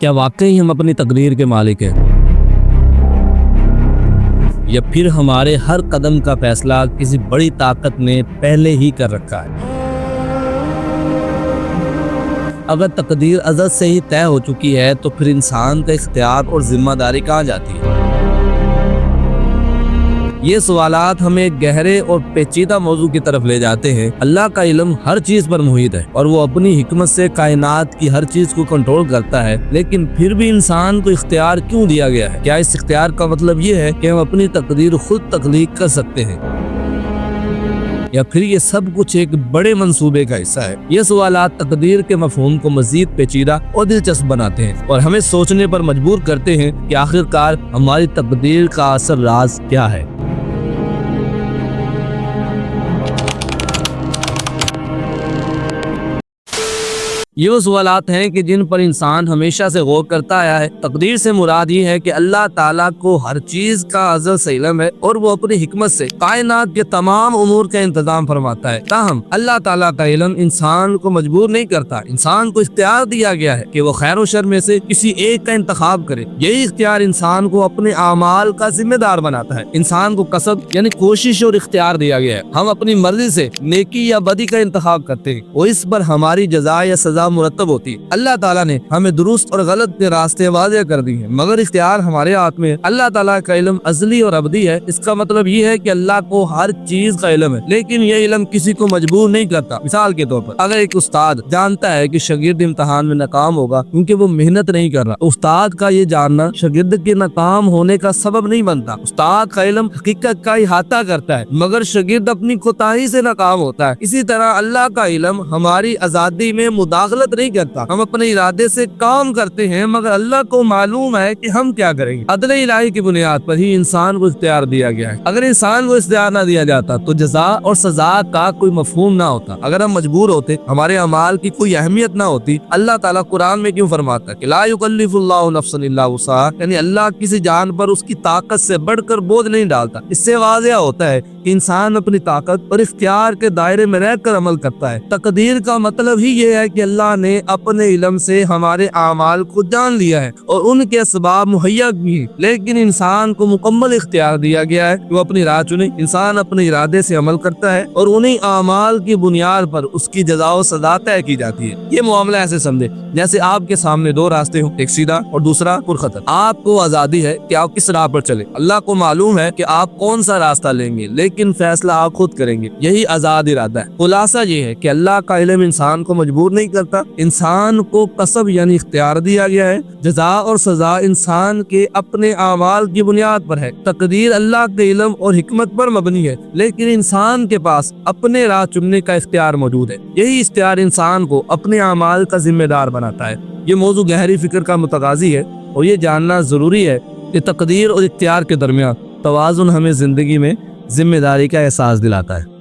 کیا واقعی ہم اپنی تقدیر کے مالک ہیں، یا پھر ہمارے ہر قدم کا فیصلہ کسی بڑی طاقت نے پہلے ہی کر رکھا ہے؟ اگر تقدیر ازل سے ہی طے ہو چکی ہے تو پھر انسان کا اختیار اور ذمہ داری کہاں جاتی ہے؟ یہ سوالات ہمیں گہرے اور پیچیدہ موضوع کی طرف لے جاتے ہیں۔ اللہ کا علم ہر چیز پر محیط ہے اور وہ اپنی حکمت سے کائنات کی ہر چیز کو کنٹرول کرتا ہے، لیکن پھر بھی انسان کو اختیار کیوں دیا گیا ہے؟ کیا اس اختیار کا مطلب یہ ہے کہ ہم اپنی تقدیر خود تخلیق کر سکتے ہیں، یا پھر یہ سب کچھ ایک بڑے منصوبے کا حصہ ہے؟ یہ سوالات تقدیر کے مفہوم کو مزید پیچیدہ اور دلچسپ بناتے ہیں اور ہمیں سوچنے پر مجبور کرتے ہیں کہ آخرکار ہماری تقدیر کا اصل راز کیا ہے۔ یہ وہ سوالات ہیں کہ جن پر انسان ہمیشہ سے غور کرتا آیا ہے۔ تقدیر سے مراد یہ ہے کہ اللہ تعالیٰ کو ہر چیز کا ازل سے علم ہے اور وہ اپنی حکمت سے کائنات کے تمام امور کا انتظام فرماتا ہے۔ تاہم اللہ تعالیٰ کا علم انسان کو مجبور نہیں کرتا، انسان کو اختیار دیا گیا ہے کہ وہ خیر و شر میں سے کسی ایک کا انتخاب کرے۔ یہی اختیار انسان کو اپنے اعمال کا ذمہ دار بناتا ہے۔ انسان کو کسب یعنی کوشش اور اختیار دیا گیا ہے۔ ہم اپنی مرضی سے نیکی یا بدی کا انتخاب کرتے ہیں اور اس پر ہماری جزا یا سزا مرتب ہوتی ہے۔ اللہ تعالیٰ نے ہمیں درست اور غلط کے راستے واضح کر دی ہیں، مگر اختیار ہمارے ہاتھ میں ہے۔ اللہ تعالیٰ کا علم ازلی اور ابدی ہے۔ اس کا مطلب یہ ہے کہ اللہ کو ہر چیز کا علم ہے، لیکن یہ علم کسی کو مجبور نہیں کرتا۔ مثال کے طور پر اگر ایک استاد جانتا ہے کہ شاگرد امتحان میں ناکام ہوگا کیونکہ وہ محنت نہیں کر رہا، استاد کا یہ جاننا شاگرد کے ناکام ہونے کا سبب نہیں بنتا۔ استاد کا علم حقیقت کا احاطہ کرتا ہے، مگر شاگرد اپنی کوتاہی سے ناکام ہوتا ہے۔ اسی طرح اللہ کا علم ہماری آزادی میں مداخلت نہیں کرتا۔ ہم اپنے ارادے سے کام کرتے ہیں، مگر اللہ کو معلوم ہے کہ ہم کیا کریں گے۔ عدل الہی کی بنیاد پر ہی انسان کو اختیار دیا گیا ہے۔ اگر انسان کو اختیار نہ دیا جاتا تو جزا اور سزا کا کوئی مفہوم نہ ہوتا۔ اگر ہم مجبور ہوتے، ہمارے اعمال کی کوئی اہمیت نہ ہوتی۔ اللہ تعالیٰ قرآن میں کیوں فرماتا کہ لا یکلف اللہ نفسا الا وسعها، یعنی اللہ کسی جان پر اس کی طاقت سے بڑھ کر بوجھ نہیں ڈالتا۔ اس سے واضح ہوتا ہے کہ انسان اپنی طاقت اور اختیار کے دائرے میں رہ کر عمل کرتا ہے۔ تقدیر کا مطلب ہی یہ ہے کہ اللہ نے اپنے علم سے ہمارے اعمال کو جان لیا ہے اور ان کے اسباب مہیا بھی ہیں، لیکن انسان کو مکمل اختیار دیا گیا ہے کہ وہ اپنی راہ چنے۔ انسان اپنے ارادے سے عمل کرتا ہے اور انہی اعمال کی بنیاد پر اس کی جزا و سزا طے کی جاتی ہے۔ یہ معاملہ ایسے سمجھے جیسے آپ کے سامنے دو راستے ہوں، ایک سیدھا اور دوسرا پرخطر۔ آپ کو آزادی ہے کہ آپ کس راہ پر چلیں۔ اللہ کو معلوم ہے کہ آپ کون سا راستہ لیں گے، لیکن فیصلہ آپ خود کریں گے۔ یہی آزاد ارادہ ہے۔ خلاصہ یہ ہے کہ اللہ کا علم انسان کو مجبور نہیں کرتا، انسان کو کسب یعنی اختیار دیا گیا ہے۔ جزا اور سزا انسان کے اپنے اعمال کی بنیاد پر ہے۔ تقدیر اللہ کے علم اور حکمت پر مبنی ہے، لیکن انسان کے پاس اپنے راہ چننے کا اختیار موجود ہے۔ یہی اختیار انسان کو اپنے اعمال کا ذمہ دار بناتا ہے۔ یہ موضوع گہری فکر کا متقاضی ہے اور یہ جاننا ضروری ہے کہ تقدیر اور اختیار کے درمیان توازن ہمیں زندگی میں ذمہ داری کا احساس دلاتا ہے۔